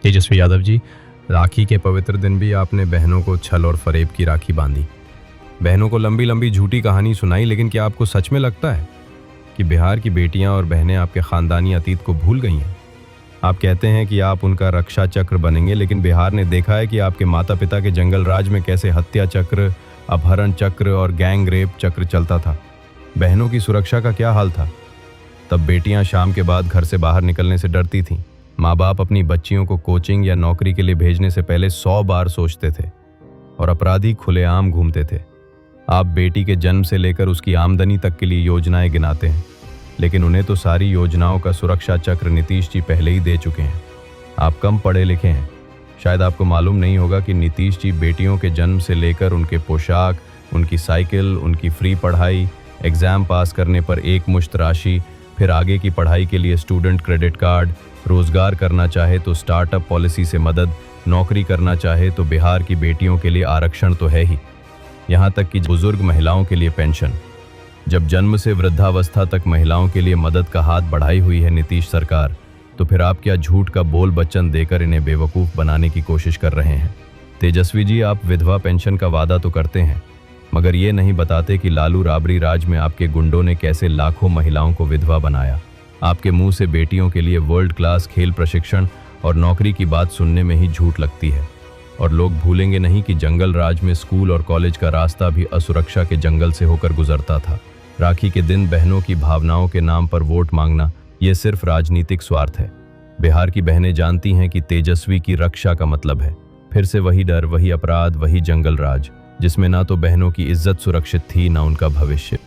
तेजस्वी यादव जी, राखी के पवित्र दिन भी आपने बहनों को छल और फरेब की राखी बांधी। बहनों को लंबी लंबी झूठी कहानी सुनाई, लेकिन क्या आपको सच में लगता है कि बिहार की बेटियां और बहनें आपके खानदानी अतीत को भूल गई हैं? आप कहते हैं कि आप उनका रक्षा चक्र बनेंगे, लेकिन बिहार ने देखा है कि आपके माता पिता के जंगल राज में कैसे हत्या चक्र, अपहरण चक्र और गैंग रेप चक्र चलता था। बहनों की सुरक्षा का क्या हाल था? तब बेटियां शाम के बाद घर से बाहर निकलने से डरती थीं। माँ बाप अपनी बच्चियों को कोचिंग या नौकरी के लिए भेजने से पहले 100 बार सोचते थे और अपराधी खुलेआम घूमते थे। आप बेटी के जन्म से लेकर उसकी आमदनी तक के लिए योजनाएं गिनाते हैं, लेकिन उन्हें तो सारी योजनाओं का सुरक्षा चक्र नीतीश जी पहले ही दे चुके हैं। आप कम पढ़े लिखे हैं। शायद आपको मालूम नहीं होगा कि नीतीश जी बेटियों के जन्म से लेकर उनके पोशाक, उनकी साइकिल, उनकी फ्री पढ़ाई, एग्ज़ाम पास करने पर एक मुश्त राशि, फिर आगे की पढ़ाई के लिए स्टूडेंट क्रेडिट कार्ड, रोजगार करना चाहे तो स्टार्टअप पॉलिसी से मदद, नौकरी करना चाहे तो बिहार की बेटियों के लिए आरक्षण तो है ही, यहाँ तक कि बुजुर्ग महिलाओं के लिए पेंशन। जब जन्म से वृद्धावस्था तक महिलाओं के लिए मदद का हाथ बढ़ाई हुई है नीतीश सरकार, तो फिर आप क्या झूठ का बोल बच्चन देकर इन्हें बेवकूफ़ बनाने की कोशिश कर रहे हैं? तेजस्वी जी, आप विधवा पेंशन का वादा तो करते हैं, मगर ये नहीं बताते कि लालू राबड़ी राज में आपके गुंडों ने कैसे लाखों महिलाओं को विधवा बनाया। आपके मुंह से बेटियों के लिए वर्ल्ड क्लास खेल प्रशिक्षण और नौकरी की बात सुनने में ही झूठ लगती है। और लोग भूलेंगे नहीं कि जंगल राज में स्कूल और कॉलेज का रास्ता भी असुरक्षा के जंगल से होकर गुजरता था। राखी के दिन बहनों की भावनाओं के नाम पर वोट मांगना, ये सिर्फ राजनीतिक स्वार्थ है। बिहार की बहनें जानती हैं कि तेजस्वी की रक्षा का मतलब है फिर से वही डर, वही अपराध, वही जंगल राज, जिसमें ना तो बहनों की इज्जत सुरक्षित थी, ना उनका भविष्य।